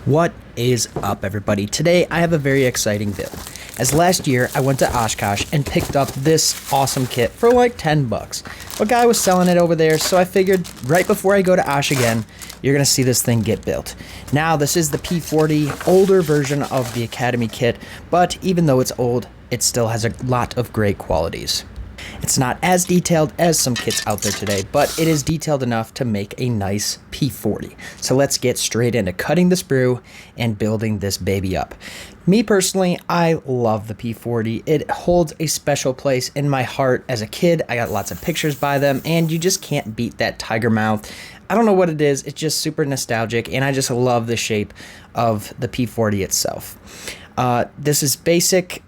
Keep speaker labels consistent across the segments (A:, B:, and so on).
A: What is up, everybody? Today I have a very exciting build. As last year I went to Oshkosh and picked up this awesome kit for like 10 bucks. A guy was selling it over there, so I figured right before I go to Osh again, you're gonna see this thing get built. Now this is the P-40 older version of the Academy kit, but even though it's old, it still has a lot of great qualities. It's not as detailed as some kits out there today, but it is detailed enough to make a nice P-40. So let's get straight into cutting the sprue and building this baby up. Me personally, I love the P-40. It holds a special place in my heart. As a kid, I got lots of pictures by them, and you just can't beat that tiger mouth. I don't know what it is, it's just super nostalgic, and I just love the shape of the P-40 itself. This is basic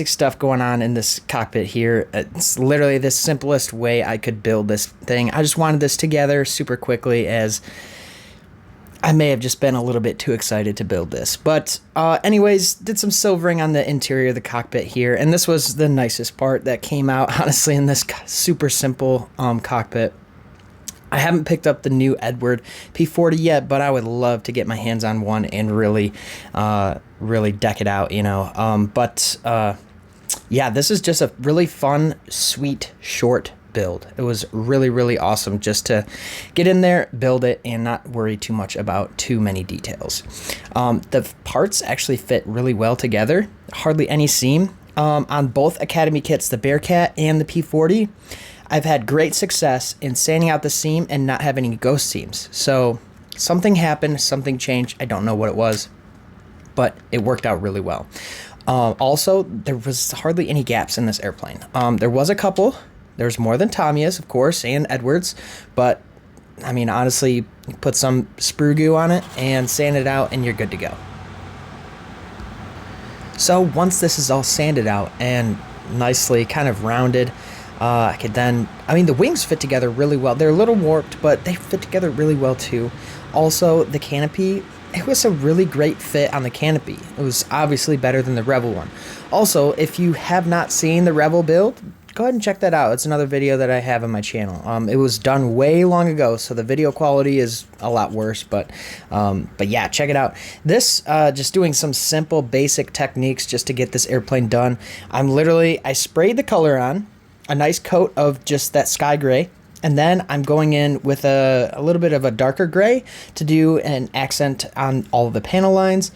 A: stuff going on in this cockpit here. It's literally the simplest way I could build this thing. I just wanted this together super quickly, as I may have just been a little bit too excited to build this. But anyways, did some silvering on the interior of the cockpit here, and this was the nicest part that came out, honestly, in this super simple cockpit. I haven't picked up the new Edward P-40 yet, but I would love to get my hands on one and really deck it out, you know. Yeah, this is just a really fun, sweet, short build. It was really awesome just to get in there, build it, and not worry too much about too many details. The parts actually fit really well together, hardly any seam. On both Academy kits, the Bearcat and the P-40, I've had great success in sanding out the seam and not having any ghost seams. So something happened, something changed. I don't know what it was, but it worked out really well. Also, there was hardly any gaps in this airplane. There was a couple. There's more than Tamiya's, of course, and Edwards. But, I mean, honestly, you put some sprue goo on it and sand it out, and you're good to go. So once this is all sanded out and nicely kind of rounded, I could then, I mean, the wings fit together really well. They're a little warped, but they fit together really well too. Also, the canopy, it was a really great fit on the canopy. It was obviously better than the Rebel one. Also, if you have not seen the Rebel build, go ahead and check that out. It's another video that I have on my channel. It was done way long ago, so the video quality is a lot worse, but yeah, check it out. This, just doing some simple basic techniques just to get this airplane done. I sprayed the color on, a nice coat of just that sky gray, and then I'm going in with a little bit of a darker gray to do an accent on all of the panel lines.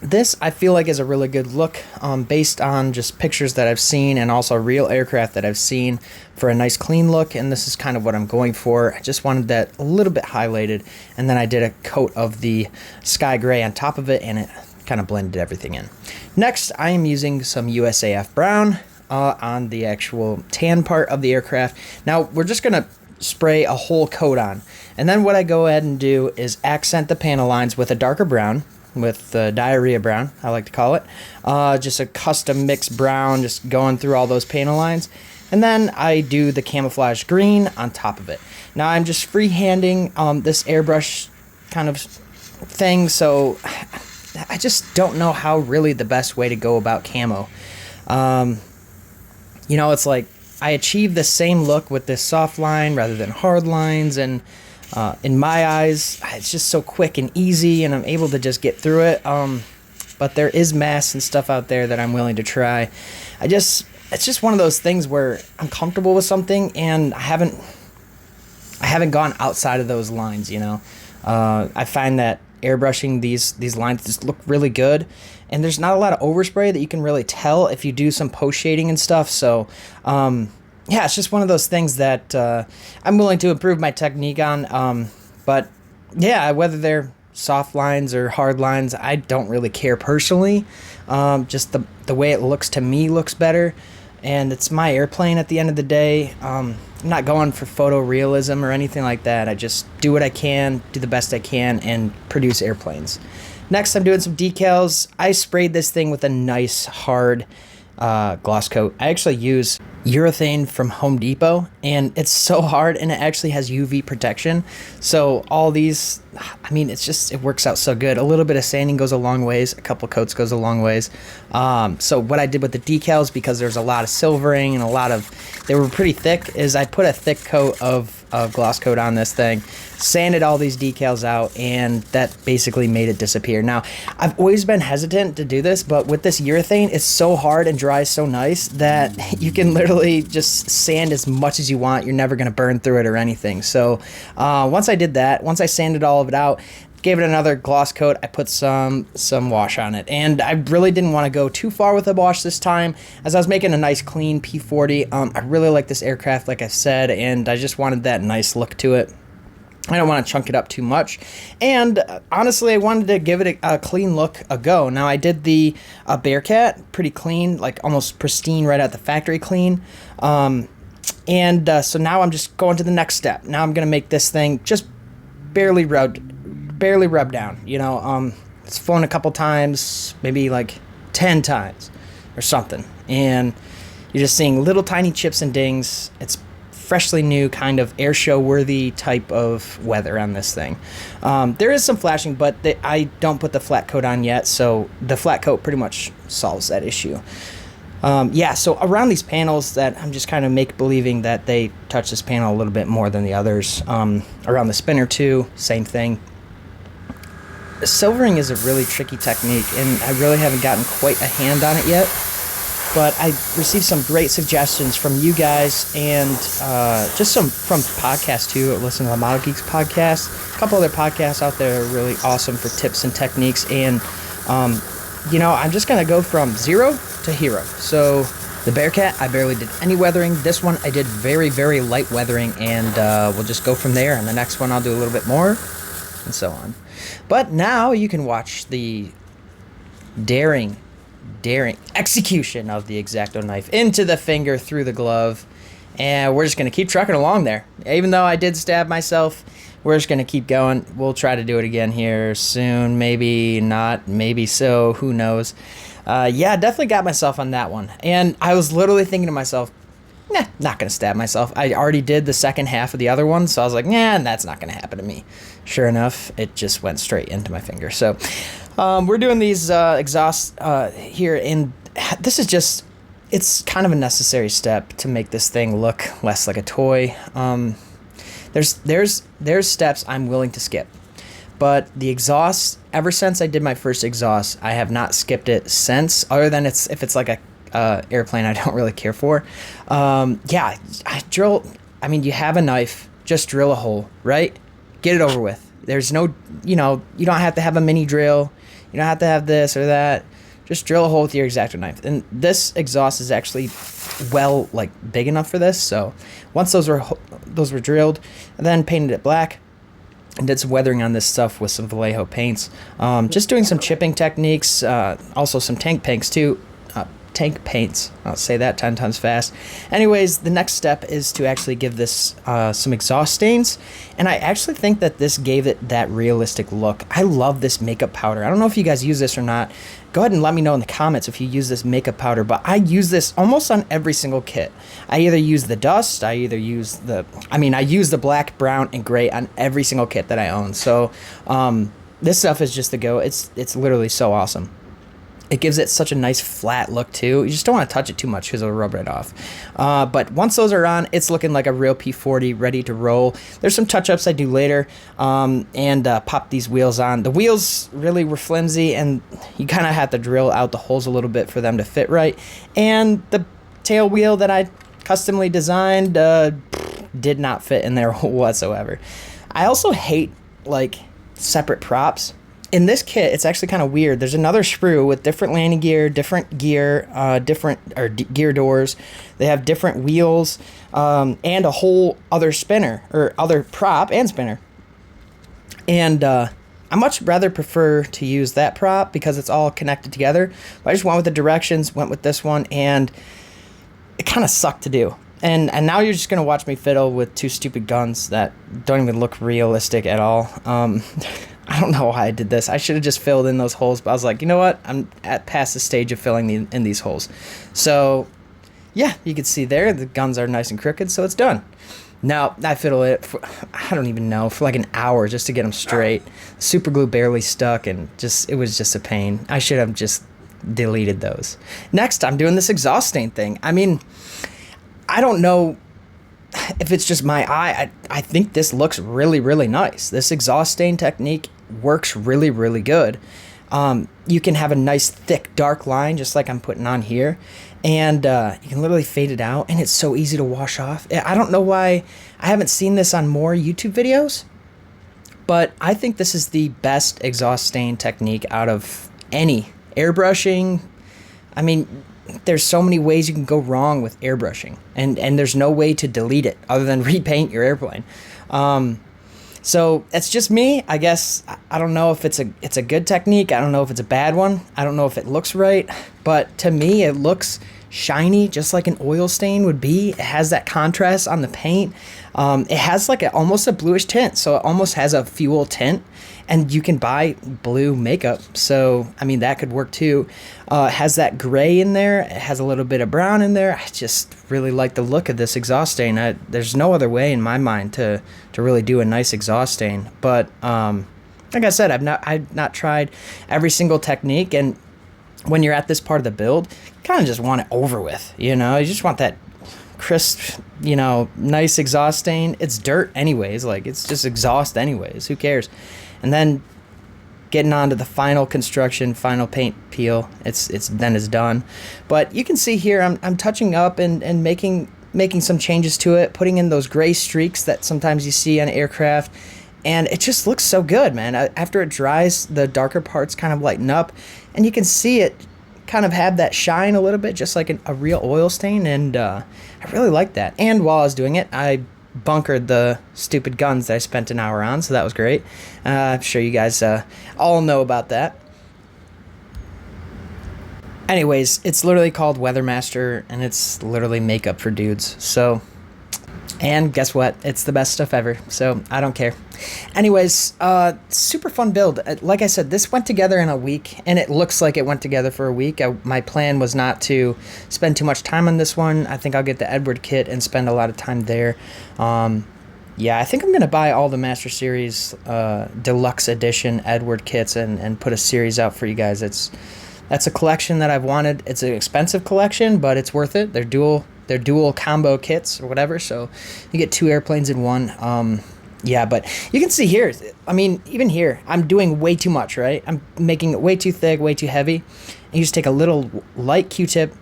A: This I feel like is a really good look based on just pictures that I've seen and also real aircraft that I've seen for a nice clean look, and this is kind of what I'm going for. I just wanted that a little bit highlighted, and then I did a coat of the sky gray on top of it, and it kind of blended everything in. Next, I am using some USAF brown on the actual tan part of the aircraft. Now we're just gonna spray a whole coat on, and then what I go ahead and do is accent the panel lines with a darker brown, with diarrhea brown, I like to call it. Just a custom mixed brown, just going through all those panel lines, and then I do the camouflage green on top of it. Now I'm just freehanding this airbrush kind of thing, so I just don't know how really the best way to go about camo. You know, it's like I achieve the same look with this soft line rather than hard lines, and in my eyes, it's just so quick and easy, and I'm able to just get through it. But there is masks and stuff out there that I'm willing to try. It's just one of those things where I'm comfortable with something, and I haven't gone outside of those lines, you know. I find that airbrushing these lines just look really good, and there's not a lot of overspray that you can really tell if you do some post shading and stuff. So yeah, it's just one of those things that I'm willing to improve my technique on. But yeah, whether they're soft lines or hard lines, I don't really care personally. Just the way it looks to me looks better, and it's my airplane at the end of the day. I'm not going for photorealism or anything like that. I just do what I can, do the best I can, and produce airplanes. Next, I'm doing some decals. I sprayed this thing with a nice hard gloss coat. I actually use urethane from Home Depot, and it's so hard, and it actually has UV protection. So all these, I mean, it works out so good. A little bit of sanding goes a long ways. A couple coats goes a long ways. So what I did with the decals, because there's a lot of silvering and they were pretty thick, is I put a thick coat of of gloss coat on this thing, sanded all these decals out, and that basically made it disappear. Now, I've always been hesitant to do this, but with this urethane, it's so hard and dries so nice that you can literally just sand as much as you want. You're never going to burn through it or anything. So once I did that, once I sanded all of it out, gave it another gloss coat, I put some wash on it. And I really didn't want to go too far with the wash this time, as I was making a nice clean P-40. I really like this aircraft, like I said, and I just wanted that nice look to it. I don't want to chunk it up too much. And honestly, I wanted to give it a clean look a go. Now, I did the Bearcat pretty clean, like almost pristine right out the factory clean. So now I'm just going to the next step. Now I'm going to make this thing just barely rubbed down. It's flown a couple times, maybe like 10 times or something. And you're just seeing little tiny chips and dings. It's freshly new, kind of air show worthy type of weather on this thing. There is some flashing, but I don't put the flat coat on yet, so the flat coat pretty much solves that issue. So around these panels that I'm just kind of make-believing that they touch this panel a little bit more than the others. Around the spinner too, same thing. Silvering is a really tricky technique, and I really haven't gotten quite a hand on it yet. But I received some great suggestions from you guys, and just some from podcasts too. I listen to the Model Geeks podcast. A couple other podcasts out there are really awesome for tips and techniques. And I'm just gonna go from 0 to hero. So the Bearcat, I barely did any weathering. This one I did very, very light weathering, and we'll just go from there. And the next one I'll do a little bit more, and so on. But now you can watch the daring execution of the X-Acto knife into the finger through the glove, and we're just going to keep trucking along there. Even though I did stab myself, we're just going to keep going. We'll try to do it again here soon, maybe not, maybe so, who knows. Definitely got myself on that one, and I was literally thinking to myself, not going to stab myself. I already did the second half of the other one, so I was like, that's not going to happen to me. Sure enough, it just went straight into my finger. So we're doing these exhausts here, and this is just, it's kind of a necessary step to make this thing look less like a toy. There's steps I'm willing to skip, but the exhaust, ever since I did my first exhaust, I have not skipped it since, other than if it's like a airplane I don't really care for. You have a knife, just drill a hole, right? Get it over with. There's no, you don't have to have a mini drill. You don't have to have this or that. Just drill a hole with your X-Acto knife. And this exhaust is actually big enough for this. So once those were drilled, and then painted it black, and did some weathering on this stuff with some Vallejo paints. Just doing some chipping techniques, also some tank paints too. Tank paints. I'll say that 10 times fast. Anyways, the next step is to actually give this some exhaust stains, and I actually think that this gave it that realistic look. I love this makeup powder. I don't know if you guys use this or not. Go ahead and let me know in the comments if you use this makeup powder, but I use this almost on every single kit. I either use the dust, I use the black, brown, and gray on every single kit that I own. So this stuff is just the go. It's literally so awesome. It gives it such a nice flat look too. You just don't want to touch it too much because it'll rub right off. But once those are on, it's looking like a real P-40 ready to roll. There's some touch-ups I do later, and pop these wheels on. The wheels really were flimsy, and you kind of have to drill out the holes a little bit for them to fit right. And the tail wheel that I customly designed did not fit in there whatsoever. I also hate separate props. In this kit, it's actually kind of weird. There's another sprue with different landing gear, different gear, gear doors. They have different wheels, and a whole other spinner, or other prop and spinner. And I much rather prefer to use that prop because it's all connected together. But I just went with the directions, went with this one, and it kind of sucked to do. And now you're just going to watch me fiddle with two stupid guns that don't even look realistic at all. I don't know why I did this. I should have just filled in those holes, but I was like, you know what? I'm past the stage of filling in these holes. So, yeah, you can see there, the guns are nice and crooked, so it's done. Now, I fiddled it for, I don't even know, for like an hour just to get them straight. Super glue barely stuck, and it was just a pain. I should have just deleted those. Next, I'm doing this exhaust stain thing. I mean, I don't know if it's just my eye, I think this looks really, really nice. This exhaust stain technique works really, really good. You can have a nice thick dark line just like I'm putting on here, and you can literally fade it out, and it's so easy to wash off. I don't know why I haven't seen this on more YouTube videos, but I think this is the best exhaust stain technique out of any. Airbrushing, I mean, there's so many ways you can go wrong with airbrushing, and there's no way to delete it other than repaint your airplane. So it's just me, I guess. I don't know if it's a good technique. I don't know if it's a bad one. I don't know if it looks right, but to me it looks shiny, just like an oil stain would be. It has that contrast on the paint. It has like almost a bluish tint, so it almost has a fuel tint, and you can buy blue makeup, so I mean that could work too. It has that gray in there. It has a little bit of brown in there. I just really like the look of this exhaust stain. There's no other way in my mind to really do a nice exhaust stain. But like I said, I've not tried every single technique, and when you're at this part of the build, you kind of just want it over with. You just want that crisp, nice exhaust stain. It's dirt anyways, like it's just exhaust anyways, who cares? And then getting on to the final construction, final paint peel, it's done. But you can see here I'm touching up and making some changes to it, putting in those gray streaks that sometimes you see on aircraft, and it just looks so good, man. After it dries, the darker parts kind of lighten up, and you can see it kind of have that shine a little bit, just like a real oil stain, and I really like that. And while I was doing it, I bunkered the stupid guns that I spent an hour on, so that was great. I'm sure you guys all know about that. Anyways, it's literally called Weathermaster, and it's literally makeup for dudes. So, and guess what? It's the best stuff ever, so I don't care. Anyways, super fun build. Like I said, this went together in a week, and it looks like it went together for a week. My plan was not to spend too much time on this one. I think I'll get the Edward kit and spend a lot of time there. Yeah, I think I'm going to buy all the Master Series Deluxe Edition Edward kits and put a series out for you guys. That's a collection that I've wanted. It's an expensive collection, but it's worth it. They're dual combo kits or whatever, so you get two airplanes in one. Yeah, but you can see here, I mean, even here, I'm doing way too much, right? I'm making it way too thick, way too heavy. And you just take a little light Q-tip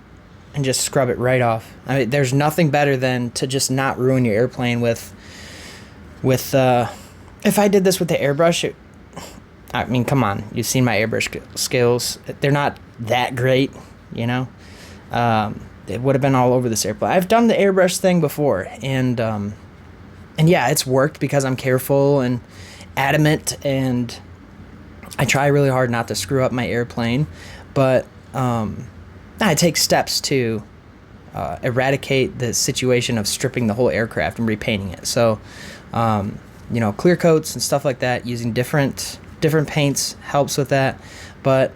A: and just scrub it right off. I mean, there's nothing better than to just not ruin your airplane with if I did this with the airbrush, I mean, come on, you've seen my airbrush skills. They're not that great, it would have been all over this airplane. I've done the airbrush thing before, and yeah, it's worked because I'm careful and adamant, and I try really hard not to screw up my airplane, but I take steps to eradicate the situation of stripping the whole aircraft and repainting it. So, clear coats and stuff like that, using different paints helps with that, but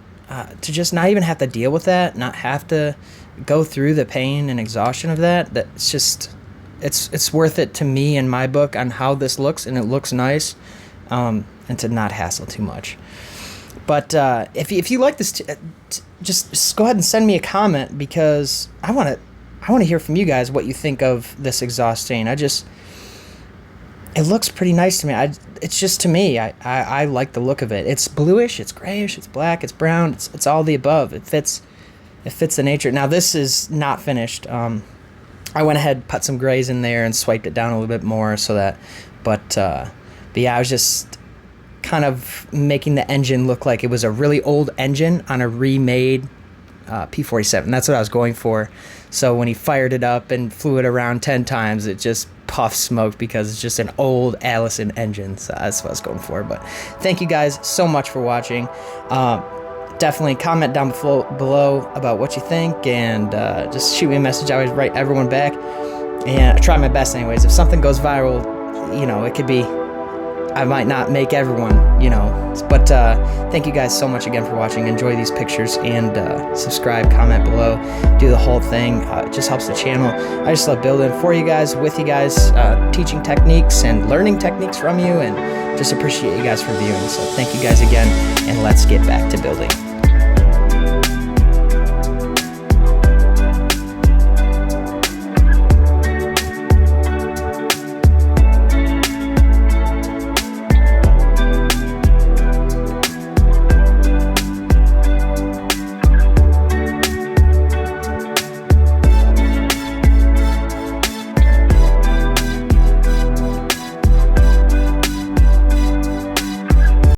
A: to just not even have to deal with that, not have to go through the pain and exhaustion of that's just, it's worth it to me in my book on how this looks, and it looks nice, and to not hassle too much. But if you like this, just go ahead and send me a comment, because I want to hear from you guys what you think of this exhaust stain. It looks pretty nice to me. It's just, to me, I like the look of it. It's bluish, it's grayish, it's black, it's brown, it's all the above. It fits the nature. Now this is not finished. I went ahead, put some grays in there and swiped it down a little bit more so that, but yeah, I was just kind of making the engine look like it was a really old engine on a remade P-47. That's what I was going for. So when he fired it up and flew it around 10 times, it just puffed smoke because it's just an old Allison engine. So that's what I was going for. But thank you guys so much for watching. Definitely comment down below about what you think, and just shoot me a message. I always write everyone back, and I try my best anyways. If something goes viral, it could be, I might not make everyone, but thank you guys so much again for watching. Enjoy these pictures, and subscribe, comment below, do the whole thing. It just helps the channel. I just love building for you guys, with you guys, teaching techniques and learning techniques from you, and just appreciate you guys for viewing. So thank you guys again, and let's get back to building.